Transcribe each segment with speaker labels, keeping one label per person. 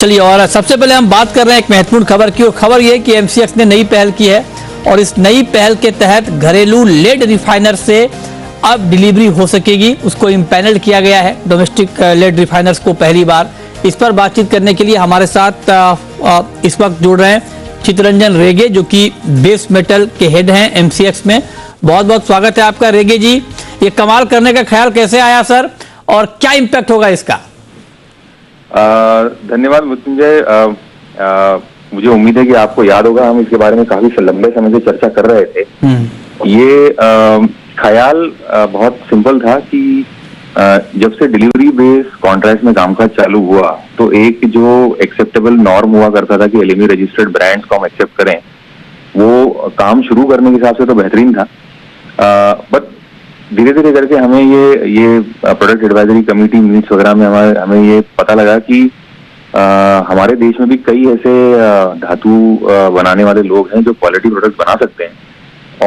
Speaker 1: चलिए, और सबसे पहले हम बात कर रहे हैं एक महत्वपूर्ण खबर की। और खबर यह कि एमसीएक्स ने नई पहल की है और इस नई पहल के तहत घरेलू लेड रिफाइनर से अब डिलीवरी हो सकेगी। उसको इम्पैनल किया गया है डोमेस्टिक लेड रिफाइनर्स को पहली बार। इस पर बातचीत करने के लिए हमारे साथ इस वक्त जुड़ रहे हैं चित्तरंजन रेगे, जो कि बेस मेटल के हेड हैं एमसीएक्स में। बहुत बहुत स्वागत है आपका रेगे जी। ये कमाल करने का ख्याल कैसे आया सर, और क्या इम्पैक्ट होगा इसका?
Speaker 2: धन्यवाद मृत्युंजय। मुझे उम्मीद है कि आपको याद होगा, हम इसके बारे में काफी लंबे समय से चर्चा कर रहे थे। ये ख्याल बहुत सिंपल था कि जब से डिलीवरी बेस कॉन्ट्रैक्ट में कामकाज चालू हुआ तो एक जो एक्सेप्टेबल नॉर्म हुआ करता था कि एलएमई रजिस्टर्ड ब्रांड्स को हम एक्सेप्ट करें, वो काम शुरू करने के हिसाब से तो बेहतरीन था। बट धीरे धीरे करके हमें ये प्रोडक्ट एडवाइजरी कमेटी मीट्स वगैरह में हमें ये पता लगा कि हमारे देश में भी कई ऐसे धातु बनाने वाले लोग हैं जो क्वालिटी प्रोडक्ट बना सकते हैं,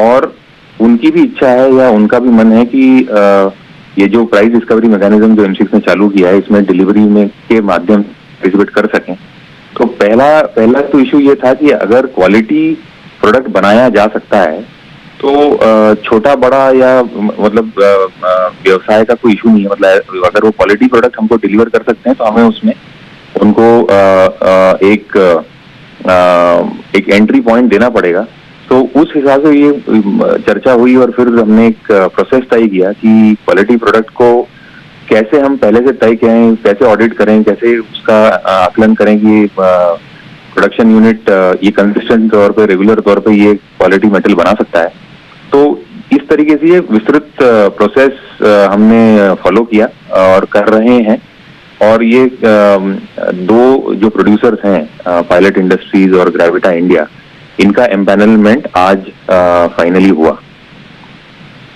Speaker 2: और उनकी भी इच्छा है या उनका भी मन है कि ये जो प्राइस डिस्कवरी मैकेनिज्म जो एमसीएक्स ने चालू किया है, इसमें डिलीवरी में के माध्यम पार्टिसिपेट कर सकें। तो पहला तो इशू ये था कि अगर क्वालिटी प्रोडक्ट बनाया जा सकता है तो छोटा बड़ा या मतलब व्यवसाय का कोई इशू नहीं है। मतलब अगर वो क्वालिटी प्रोडक्ट हमको डिलीवर कर सकते हैं तो हमें उसमें उनको एक एंट्री पॉइंट देना पड़ेगा। तो उस हिसाब से ये चर्चा हुई और फिर हमने एक प्रोसेस तय किया कि क्वालिटी प्रोडक्ट को कैसे हम पहले से तय करें, कैसे ऑडिट करें, कैसे उसका आकलन करें कि प्रोडक्शन यूनिट ये कंसिस्टेंट तौर पे, रेगुलर तौर पे ये क्वालिटी मेटल बना सकता है। तो इस तरीके से ये विस्तृत प्रोसेस हमने फॉलो किया और कर रहे हैं। और ये दो जो प्रोड्यूसर्स हैं, पायलट इंडस्ट्रीज और ग्रेविटा इंडिया, इनका एम्पैनलमेंट आज फाइनली हुआ।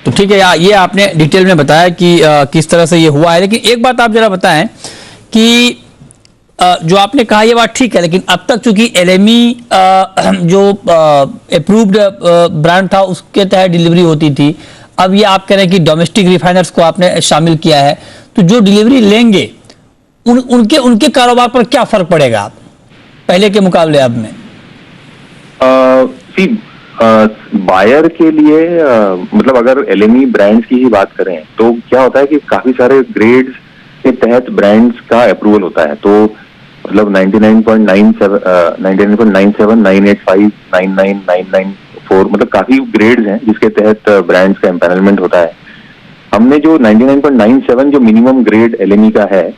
Speaker 1: तो ठीक है, ये आपने डिटेल में बताया कि किस तरह से ये हुआ है। लेकिन एक बात आप जरा बताएं कि जो आपने कहा ये बात ठीक है, लेकिन अब तक चूंकि एलएमई जो अप्रूव्ड ब्रांड था उसके तहत डिलीवरी होती थी, अब ये आप कह रहे हैं कि डोमेस्टिक रिफाइनर्स को आपने शामिल किया है। तो जो डिलीवरी लेंगे उनके कारोबार पर क्या फर्क पड़ेगा पहले के मुकाबले अब में?
Speaker 2: बायर के लिए मतलब अगर एलएमई ब्रांड्स की ही बात करें तो क्या होता है कि काफी सारे ग्रेड्स के तहत ब्रांड्स का अप्रूवल होता है। तो मतलब 99.97, 99.97, 985, 99, 994, मतलब काफी ग्रेड्स हैं जिसके तहत ब्रांड्स का एम्पैनलमेंट होता है। हमने जो 99.97 जो मिनिमम ग्रेड एलएमई का है,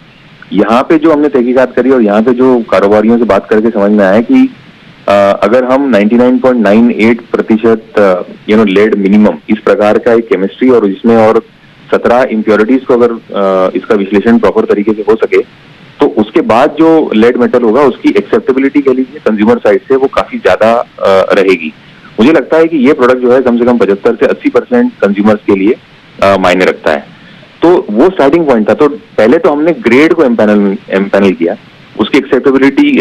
Speaker 2: यहाँ पे जो हमने तहकीकात करी और यहाँ पे जो कारोबारियों से बात करके समझ में आया कि अगर हम 99.98% लेड मिनिमम इस प्रकार का एक केमिस्ट्री और इसमें और 17 इम्प्योरिटीज को अगर इसका विश्लेषण प्रॉपर तरीके से हो सके तो उसके बाद जो लेड मेटल होगा उसकी एक्सेप्टेबिलिटी के लिए कंज्यूमर साइड से वो काफी ज्यादा रहेगी। मुझे लगता है कि ये प्रोडक्ट जो है कम से कम 75 से 80% कंज्यूमर्स के लिए मायने रखता है। तो वो स्टार्टिंग पॉइंट था। तो पहले तो हमने ग्रेड को एम्पैनल किया, उसकी एक्सेप्टेबिलिटी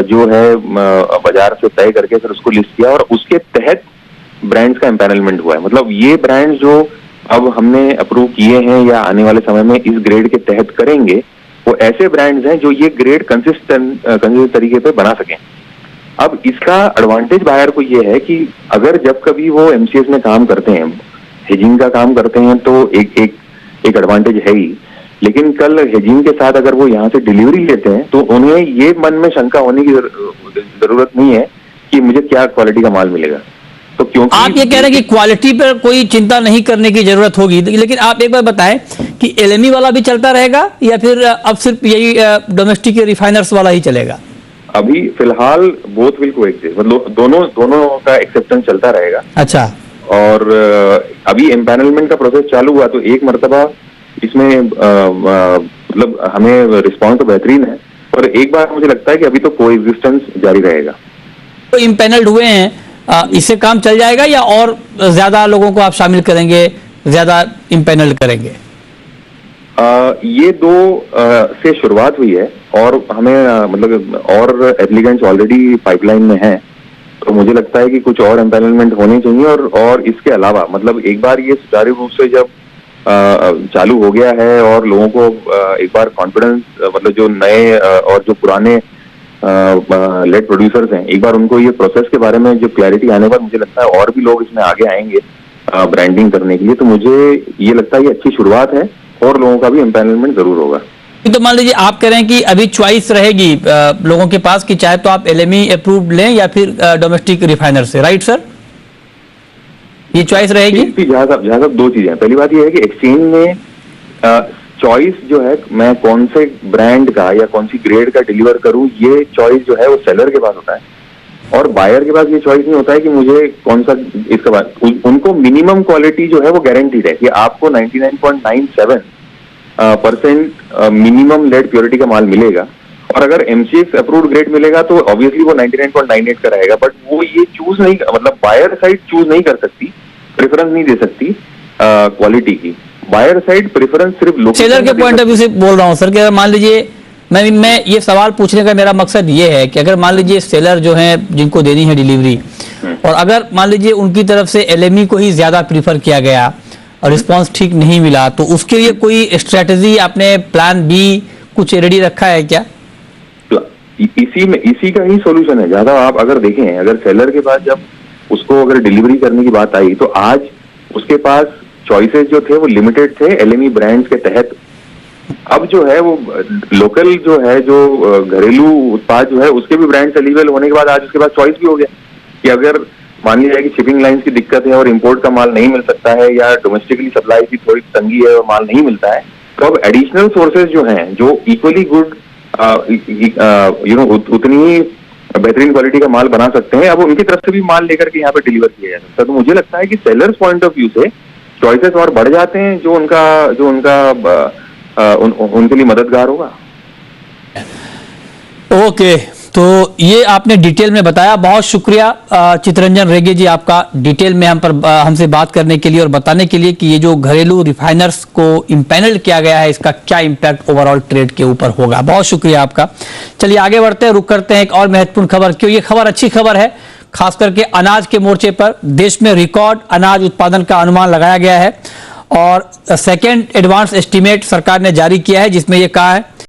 Speaker 2: जो है बाजार से तय करके फिर उसको लिस्ट किया और उसके तहत ब्रांड्स का एम्पैनलमेंट हुआ है। मतलब ये ब्रांड्स जो अब हमने अप्रूव किए हैं या आने वाले समय में इस ग्रेड के तहत करेंगे, वो ऐसे ब्रांड्स हैं जो ये ग्रेड कंसिस्टेंट तरीके पे बना सकें। अब इसका एडवांटेज बायर को ये है कि अगर जब कभी वो एमसीएक्स में काम करते हैं, हेजिंग का काम करते हैं, तो एक एडवांटेज है ही। लेकिन कल हेजिंग के साथ अगर वो यहाँ से डिलीवरी लेते हैं तो उन्हें ये मन में शंका होने की जरूरत नहीं है कि मुझे क्या क्वालिटी का माल मिलेगा। तो क्योंकि
Speaker 1: आप ये कह रहे हैं कि क्वालिटी पर कोई चिंता नहीं करने की जरूरत होगी, लेकिन आप एक बार बताएं कि एलएमई वाला भी चलता रहेगा या फिर अब सिर्फ यही डोमेस्टिक रिफाइनर्स वाला ही चलेगा?
Speaker 2: अभी फिलहाल बोथ विल कोएग्जिस्ट, मतलब दोनों का एक्सेप्टेंस चलता रहेगा।
Speaker 1: अच्छा।
Speaker 2: और अभी एम्पैनलमेंट का प्रोसेस चालू हुआ तो एक मर्तबा इसमें मतलब हमें रिस्पॉन्स तो बेहतरीन है, और एक बार मुझे लगता है कि अभी तो कोएग्जिस्टेंस जारी रहेगा।
Speaker 1: तो इम्पैनल्ड हुए हैं, इससे काम चल जाएगा या और ज्यादा लोगों को आप शामिल करेंगे, ज्यादा इम्पैनल्ड करेंगे?
Speaker 2: ये दो से शुरुआत हुई है और हमें मतलब और एप्लीकेंट्स ऑलरेडी पाइपलाइन में हैं। तो मुझे लगता है कि कुछ और एम्पैनलमेंट होने चाहिए और इसके अलावा मतलब एक बार ये सुचारू रूप से जब चालू हो गया है और लोगों को एक बार कॉन्फिडेंस, मतलब जो नए और जो पुराने लेड प्रोड्यूसर्स हैं, एक बार उनको ये प्रोसेस के बारे में जो क्लैरिटी आने पर मुझे लगता है और भी लोग इसमें आगे आएंगे ब्रांडिंग करने के लिए। तो मुझे ये लगता है ये अच्छी शुरुआत है और लोगों का भी एम्पैनलमेंट जरूर होगा।
Speaker 1: तो मान लीजिए आप कह रहे हैं कि अभी चॉइस रहेगी लोगों के पास कि चाहे तो आप एलएमई अप्रूव्ड लें या फिर डोमेस्टिक रिफाइनर से, राइट सर? ये चॉइस रहेगी।
Speaker 2: जहाँ साहब दो चीजें हैं। पहली बात ये है कि एक्सचेंज में चॉइस जो है मैं कौन से ब्रांड का या कौन सी ग्रेड का डिलीवर करूं, ये चॉइस जो है वो सेलर के पास होता है, और बायर के पास ये चॉइस नहीं होता है कि मुझे कौन सा इसका बाद। उनको मिनिमम क्वालिटी जो है वो गारंटीड है कि आपको 99.97% मिनिमम लेड प्योरिटी का माल मिलेगा, और अगर एमसीएक्स अप्रूव्ड ग्रेड मिलेगा तो ऑब्वियसली वो 99.98 का रहेगा। बट वो ये चूज नहीं, मतलब बायर साइड चूज नहीं कर सकती, प्रेफरेंस नहीं दे सकती क्वालिटी की। बायर साइड प्रेफरेंस सिर्फ
Speaker 1: सेलर के पॉइंट ऑफ व्यू से बोल रहा हूं सर कि अगर मान लीजिए मैं ये सवाल पूछने का मेरा मकसद ये है कि अगर मान लीजिए सेलर जो है जिनको देनी है डिलीवरी, और अगर मान लीजिए उनकी तरफ से एलएमई को ही ज्यादा प्रीफर किया गया और रिस्पांस ठीक नहीं मिला, तो उसके लिए कोई स्ट्रेटजी आपने प्लान बी कुछ रेडी रखा है क्या?
Speaker 2: इसी का ही सॉल्यूशन है। ज्यादा आप अगर देखें, अगर सेलर के पास जब उसको अगर डिलीवरी करने की बात आई तो आज उसके पास चॉइसेस जो थे वो लिमिटेड थे एलएमई ब्रांड्स के तहत। अब जो है वो लोकल जो है, जो घरेलू उत्पाद जो है उसके भी ब्रांड्स अवेलेबल होने के बाद आज उसके पास चॉइस भी हो गया कि अगर मान लिया जाए कि शिपिंग लाइंस की दिक्कत है और इंपोर्ट का माल नहीं मिल सकता है, या डोमेस्टिकली सप्लाई की थोड़ी तंगी है और माल नहीं मिलता है, तो अब एडिशनल सोर्सेज जो हैं जो इक्वली गुड उतनी ही बेहतरीन क्वालिटी का माल बना सकते हैं, अब उनकी तरफ से भी माल लेकर के यहाँ पे डिलीवर किया जा सकता है। तो मुझे लगता है कि सेलर्स पॉइंट ऑफ व्यू से चॉइसेस और बढ़ जाते हैं, जो उनके लिए मददगार होगा।
Speaker 1: ओके, तो ये आपने डिटेल में बताया, बहुत शुक्रिया चितरंजन रेगे जी आपका डिटेल में हमसे बात करने के लिए और बताने के लिए कि ये जो घरेलू रिफाइनर्स को इम्पैनल किया गया है इसका क्या इम्पैक्ट ओवरऑल ट्रेड के ऊपर होगा। बहुत शुक्रिया आपका। चलिए आगे बढ़ते हैं, रुक करते हैं एक और महत्वपूर्ण खबर। क्यों ये खबर अच्छी खबर है, खास करके अनाज के मोर्चे पर देश में रिकॉर्ड अनाज उत्पादन का अनुमान लगाया गया है और सेकेंड एडवांस एस्टीमेट सरकार ने जारी किया है, जिसमें यह कहा है